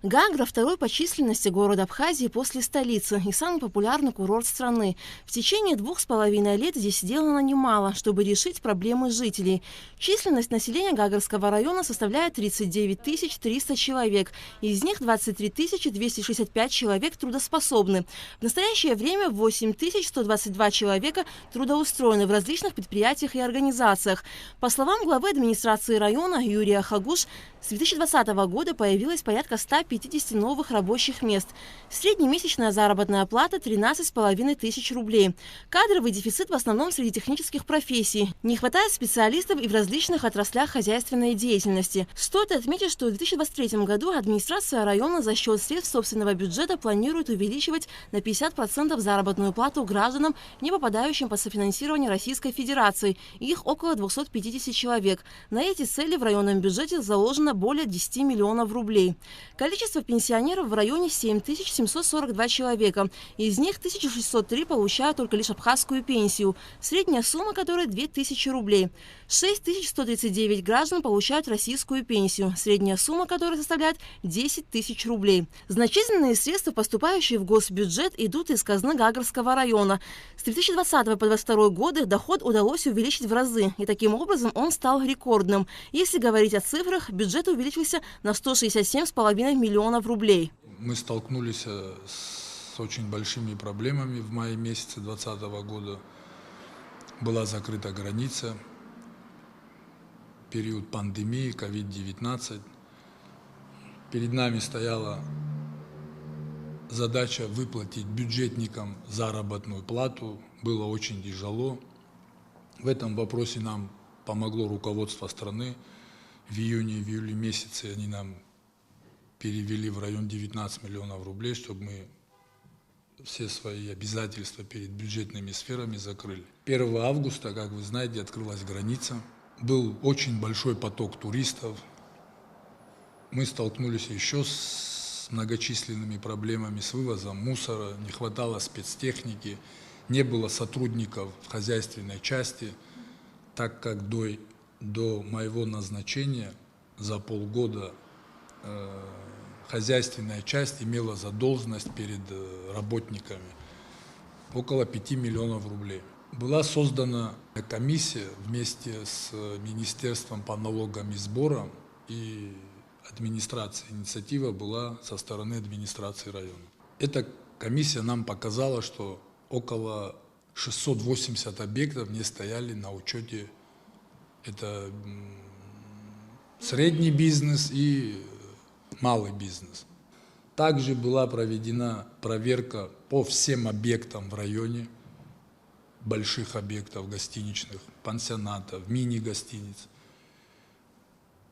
Гагра – второй по численности город Абхазии после столицы и самый популярный курорт страны. В течение 2,5 лет здесь сделано немало, чтобы решить проблемы жителей. Численность населения Гагарского района составляет 39 300 человек. Из них 23 265 человек трудоспособны. В настоящее время 8 122 человека трудоустроены в различных предприятиях и организациях. По словам главы администрации района Юрия Хагуш, с 2020 года появилось порядка 150 новых рабочих мест. Среднемесячная заработная плата – 13,5 тысяч рублей. Кадровый дефицит в основном среди технических профессий. Не хватает специалистов и в различных отраслях хозяйственной деятельности. Стоит отметить, что в 2023 году администрация района за счет средств собственного бюджета планирует увеличивать на 50% заработную плату гражданам, не попадающим под софинансирование Российской Федерации. Их около 250 человек. На эти цели в районном бюджете заложено более 10 миллионов рублей. Количество пенсионеров в районе 7742 человека. Из них 1603 получают только лишь абхазскую пенсию, средняя сумма которой 2000 рублей. 6139 граждан получают российскую пенсию, средняя сумма которой составляет 10 тысяч рублей. Значительные средства, поступающие в госбюджет, идут из казны Гагарского района. С 2020 по 2022 годы доход удалось увеличить в разы, и таким образом он стал рекордным. Если говорить о цифрах, бюджет увеличился на 167,5 миллионов рублей. Мы столкнулись с очень большими проблемами в мае месяце 2020 года. Была закрыта граница, период пандемии, COVID-19. Перед нами стояла задача выплатить бюджетникам заработную плату. Было очень тяжело. В этом вопросе нам помогло руководство страны. В июне-июле месяце они нам перевели в район 19 миллионов рублей, чтобы мы все свои обязательства перед бюджетными сферами закрыли. 1 августа, как вы знаете, открылась граница. Был очень большой поток туристов. Мы столкнулись еще с многочисленными проблемами с вывозом мусора, не хватало спецтехники, не было сотрудников в хозяйственной части, так как до моего назначения за полгода хозяйственная часть имела задолженность перед работниками около 5 миллионов рублей. Была создана комиссия вместе с Министерством по налогам и сборам и администрацией. Инициатива была со стороны администрации района. Эта комиссия нам показала, что около 680 объектов не стояли на учете. Это средний бизнес и малый бизнес. Также была проведена проверка по всем объектам в районе, больших объектов гостиничных, пансионатов, мини-гостиниц.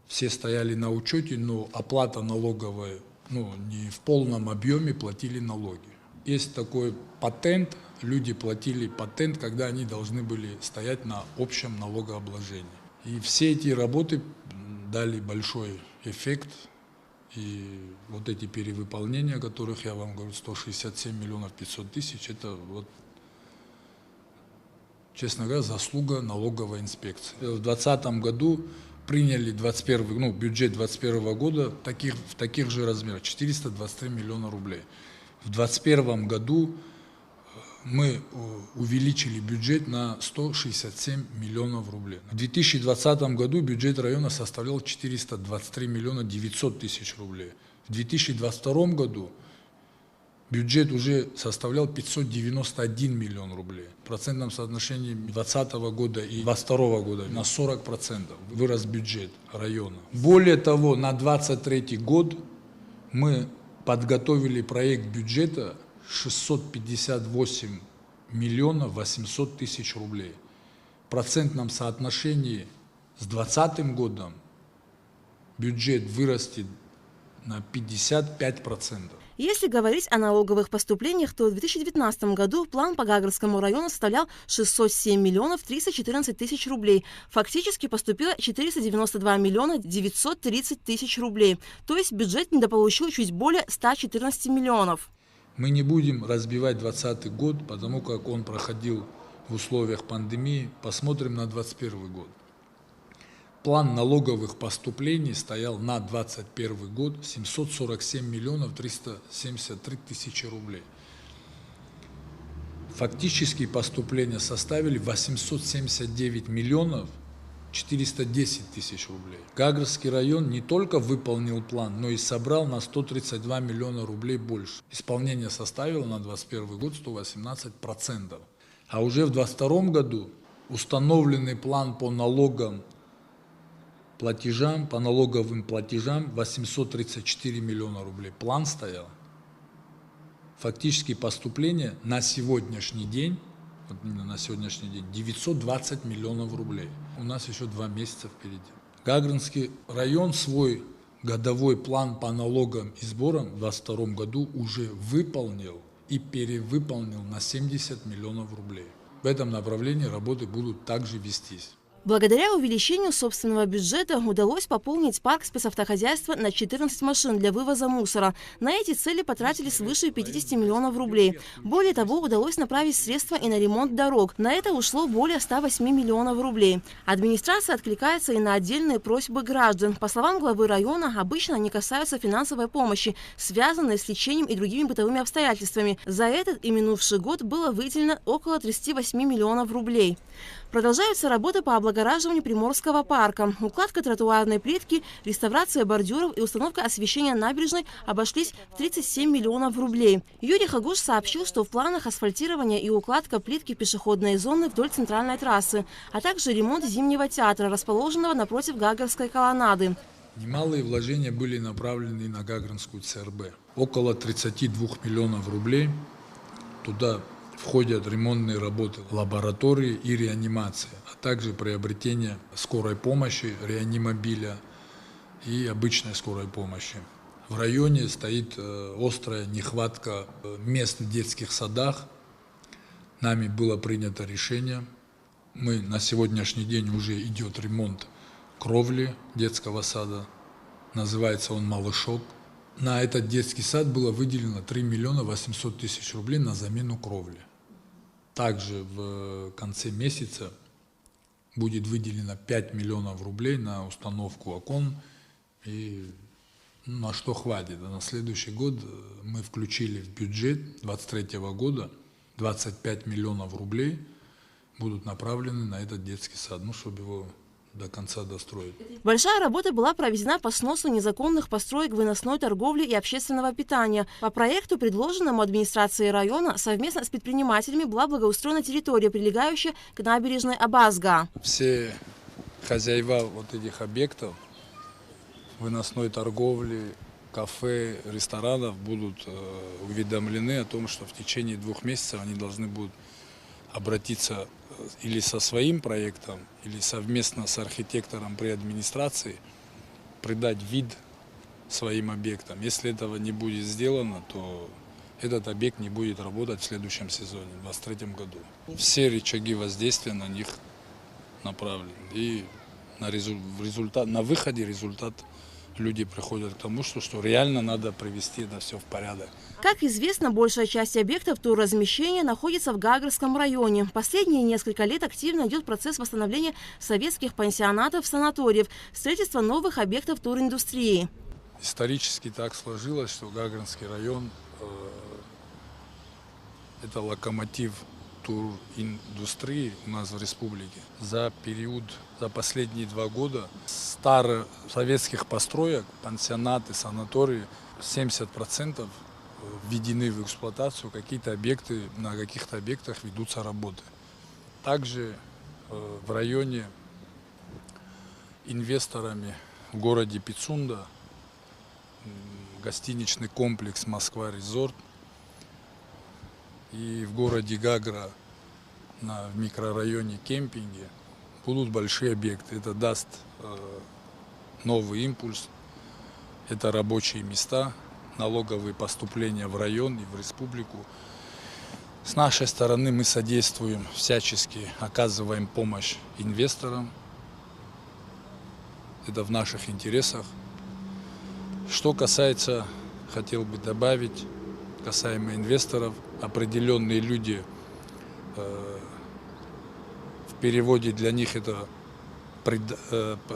Все стояли на учете, но оплата налоговая, не в полном объеме платили налоги. Есть такой патент, люди платили патент, когда они должны были стоять на общем налогообложении. И все эти работы дали большой эффект. И вот эти перевыполнения, о которых я вам говорю, 167 миллионов 500 тысяч, это честно говоря, заслуга налоговой инспекции. В 2020 году приняли бюджет 2021 года в таких же размерах, 423 миллиона рублей. В 2021 году мы увеличили бюджет на 167 миллионов рублей. В 2020 году бюджет района составлял 423 миллиона 900 тысяч рублей. В 2022 году бюджет уже составлял 591 миллион рублей. В процентном соотношении 2020 года и 2022 года на 40% вырос бюджет района. Более того, на 2023 год мы подготовили проект бюджета 658 миллионов 800 тысяч рублей. В процентном соотношении с 2020 годом бюджет вырастет на 55%. Если говорить о налоговых поступлениях, то в 2019 году план по Гагарскому району составлял 607 миллионов 314 тысяч рублей. Фактически поступило 492 миллиона 930 тысяч рублей. То есть бюджет недополучил чуть более 114 миллионов. Мы не будем разбивать 2020 год, потому как он проходил в условиях пандемии. Посмотрим на 2021 год. План налоговых поступлений стоял на 2021 год 747 миллионов 373 тысячи рублей. Фактические поступления составили 879 миллионов 410 тысяч рублей. Гагрский район не только выполнил план, но и собрал на 132 миллиона рублей больше. Исполнение составило на 2021 год 118%. А уже в 2022 году установленный план по налоговым платежам 834 миллиона рублей. План стоял. Фактические поступления на сегодняшний день, 920 миллионов рублей. У нас еще 2 месяца впереди. Гагринский район свой годовой план по налогам и сборам в 2022 году уже выполнил и перевыполнил на 70 миллионов рублей. В этом направлении работы будут также вестись. Благодаря увеличению собственного бюджета удалось пополнить парк спецавтохозяйства на 14 машин для вывоза мусора. На эти цели потратили свыше 50 миллионов рублей. Более того, удалось направить средства и на ремонт дорог. На это ушло более 108 миллионов рублей. Администрация откликается и на отдельные просьбы граждан. По словам главы района, обычно они касаются финансовой помощи, связанной с лечением и другими бытовыми обстоятельствами. За этот и минувший год было выделено около 38 миллионов рублей. Продолжаются работы по облагораживанию Приморского парка. Укладка тротуарной плитки, реставрация бордюров и установка освещения набережной обошлись в 37 миллионов рублей. Юрий Хагуш сообщил, что в планах асфальтирование и укладка плитки пешеходной зоны вдоль центральной трассы, а также ремонт Зимнего театра, расположенного напротив Гагрской колоннады. Немалые вложения были направлены на Гагринскую ЦРБ. Около 32 миллионов рублей туда входят ремонтные работы лаборатории и реанимации, а также приобретение скорой помощи, реанимобиля и обычной скорой помощи. В районе стоит острая нехватка мест в детских садах. Нами было принято решение. На сегодняшний день уже идет ремонт кровли детского сада. Называется он «Малышок». На этот детский сад было выделено 3 миллиона 800 тысяч рублей на замену кровли. Также в конце месяца будет выделено 5 миллионов рублей на установку окон, и на что хватит. А на следующий год мы включили в бюджет 2023 года 25 миллионов рублей будут направлены на этот детский сад, чтобы его до конца достроить. Большая работа была проведена по сносу незаконных построек выносной торговли и общественного питания. По проекту, предложенному администрацией района, совместно с предпринимателями была благоустроена территория, прилегающая к набережной Абазга. Все хозяева вот этих объектов выносной торговли, кафе, ресторанов будут уведомлены о том, что в течение 2 месяцев они должны будут обратиться или со своим проектом, или совместно с архитектором при администрации, придать вид своим объектам. Если этого не будет сделано, то этот объект не будет работать в следующем сезоне, в 2023 году. Все рычаги воздействия на них направлены. И на выходе результат люди приходят к тому, что реально надо привести это все в порядок. Как известно, большая часть объектов турразмещения находится в Гагрском районе. Последние несколько лет активно идет процесс восстановления советских пансионатов, санаториев, строительства новых объектов туриндустрии. Исторически так сложилось, что Гагринский район – это локомотив туриндустрии у нас в республике. За последние 2 года старых советских построек, пансионаты, санатории, 70% введены в эксплуатацию, на каких-то объектах ведутся работы. Также в районе инвесторами в городе Пицунда гостиничный комплекс «Москва-Резорт», и в городе Гагра в микрорайоне кемпинги будут большие объекты. Это даст новый импульс, это рабочие места, налоговые поступления в район и в республику. С нашей стороны мы содействуем всячески, оказываем помощь инвесторам. Это в наших интересах. Что касается, хотел бы добавить, касаемо инвесторов, определенные люди, в переводе для них это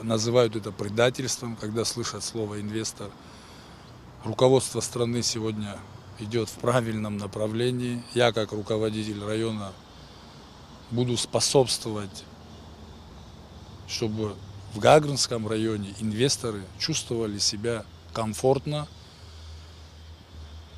называют это предательством, когда слышат слово «инвестор». Руководство страны сегодня идет в правильном направлении. Я, как руководитель района, буду способствовать, чтобы в Гагринском районе инвесторы чувствовали себя комфортно,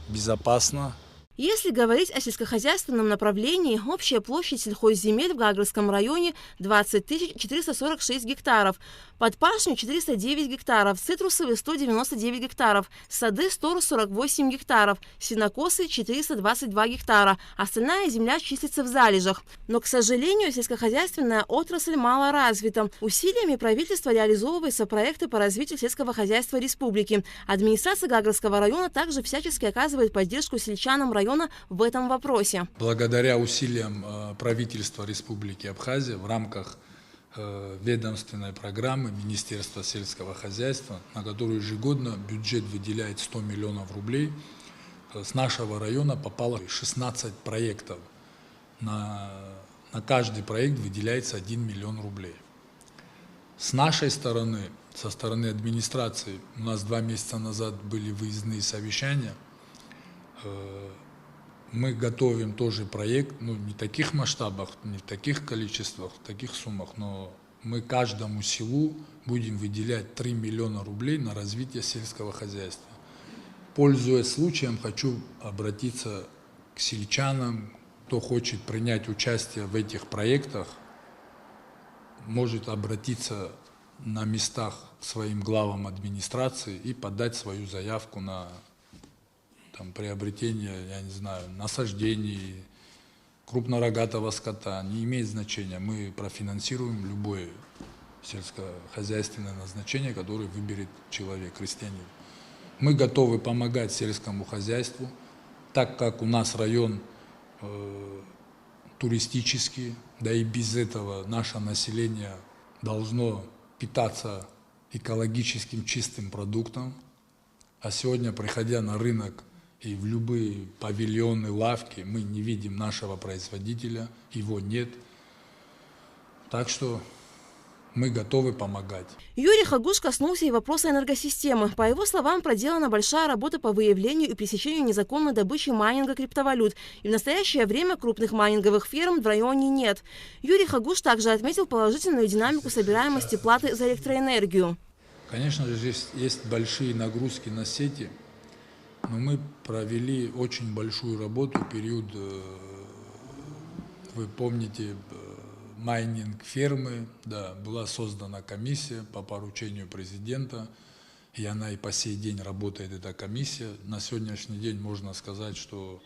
безопасно. Если говорить о сельскохозяйственном направлении, общая площадь сельхозземель в Гагринском районе 20 446 гектаров, под пашню 409 гектаров, цитрусовые 199 гектаров, сады 148 гектаров, сенокосы 422 гектара, остальная земля числится в залежах. Но, к сожалению, сельскохозяйственная отрасль мало развита. Усилиями правительства реализовываются проекты по развитию сельского хозяйства республики. Администрация Гагринского района также всячески оказывает поддержку сельчанам района в этом вопросе. Благодаря усилиям правительства Республики Абхазия в рамках ведомственной программы Министерства сельского хозяйства, на которую ежегодно бюджет выделяет 100 миллионов рублей, с нашего района попало 16 проектов. На каждый проект выделяется 1 миллион рублей. С нашей стороны, со стороны администрации, у нас 2 месяца назад были выездные совещания. Мы готовим тоже проект, не в таких масштабах, не в таких количествах, в таких суммах, но мы каждому селу будем выделять 3 миллиона рублей на развитие сельского хозяйства. Пользуясь случаем, хочу обратиться к сельчанам, кто хочет принять участие в этих проектах, может обратиться на местах к своим главам администрации и подать свою заявку на приобретение, насаждений, крупнорогатого скота. Не имеет значения. Мы профинансируем любое сельскохозяйственное назначение, которое выберет человек, крестьянин. Мы готовы помогать сельскому хозяйству, так как у нас район туристический, да и без этого наше население должно питаться экологическим чистым продуктом. А сегодня, приходя на рынок и в любые павильоны, лавки, мы не видим нашего производителя, его нет. Так что мы готовы помогать. Юрий Хагуш коснулся и вопроса энергосистемы. По его словам, проделана большая работа по выявлению и пресечению незаконной добычи майнинга криптовалют. И в настоящее время крупных майнинговых фирм в районе нет. Юрий Хагуш также отметил положительную динамику собираемости платы за электроэнергию. Конечно же, здесь есть большие нагрузки на сети, но мы провели очень большую работу в период, вы помните, майнинг фермы, да, была создана комиссия по поручению президента, и она и по сей день работает, эта комиссия. На сегодняшний день можно сказать, что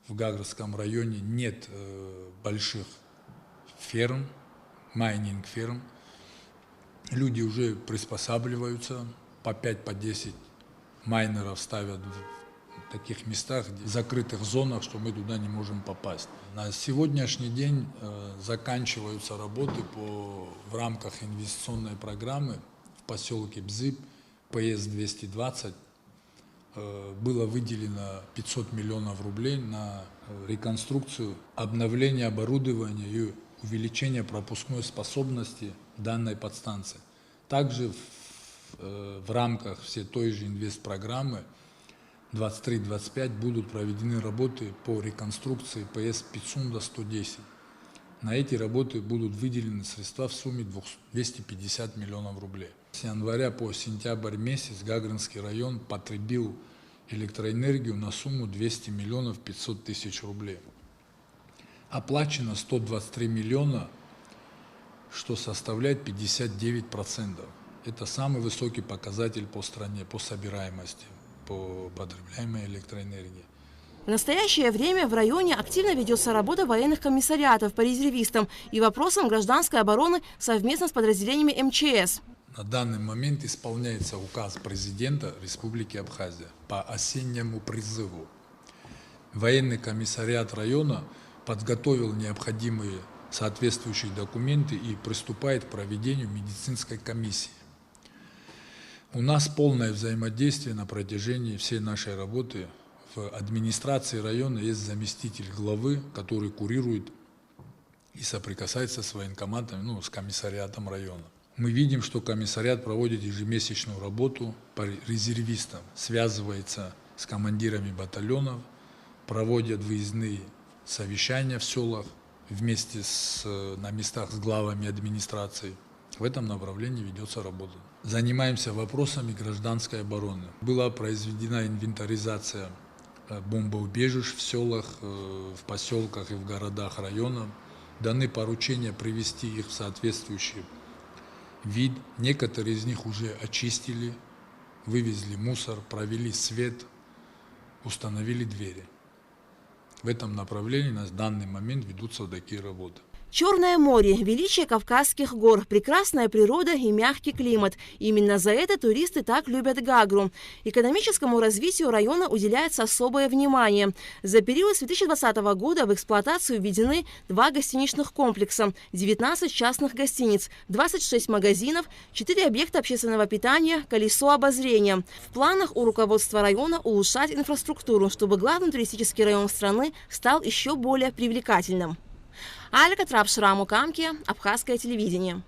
в Гагринском районе нет больших ферм, майнинг ферм. Люди уже приспосабливаются, по 5, по 10 майнеров ставят в таких местах, в закрытых зонах, что мы туда не можем попасть. На сегодняшний день заканчиваются работы в рамках инвестиционной программы в поселке Бзып, ПС-220. Было выделено 500 миллионов рублей на реконструкцию, обновление оборудования и увеличение пропускной способности данной подстанции. Также в рамках всей той же инвестпрограммы 23-25 будут проведены работы по реконструкции ПС Пицунда-110. На эти работы будут выделены средства в сумме 250 миллионов рублей. С января по сентябрь месяц Гагринский район потребил электроэнергию на сумму 200 миллионов 500 тысяч рублей. Оплачено 123 миллиона, что составляет 59%. Это самый высокий показатель по стране, по собираемости, по потребляемой электроэнергии. В настоящее время в районе активно ведется работа военных комиссариатов по резервистам и вопросам гражданской обороны совместно с подразделениями МЧС. На данный момент исполняется указ президента Республики Абхазия по осеннему призыву. Военный комиссариат района подготовил необходимые соответствующие документы и приступает к проведению медицинской комиссии. У нас полное взаимодействие на протяжении всей нашей работы. В администрации района есть заместитель главы, который курирует и соприкасается с военкоматом, с комиссариатом района. Мы видим, что комиссариат проводит ежемесячную работу по резервистам, связывается с командирами батальонов, проводят выездные совещания в селах вместе на местах с главами администрации. В этом направлении ведется работа. Занимаемся вопросами гражданской обороны. Была произведена инвентаризация бомбоубежищ в селах, в поселках и в городах района. Даны поручения привести их в соответствующий вид. Некоторые из них уже очистили, вывезли мусор, провели свет, установили двери. В этом направлении на данный момент ведутся такие работы. Черное море, величие Кавказских гор, прекрасная природа и мягкий климат. Именно за это туристы так любят Гагру. Экономическому развитию района уделяется особое внимание. За период с 2020 года в эксплуатацию введены 2 гостиничных комплекса, 19 частных гостиниц, 26 магазинов, 4 объекта общественного питания, колесо обозрения. В планах у руководства района улучшать инфраструктуру, чтобы главный туристический район страны стал еще более привлекательным. Алька Трапшраму Камки, Абхазское телевидение.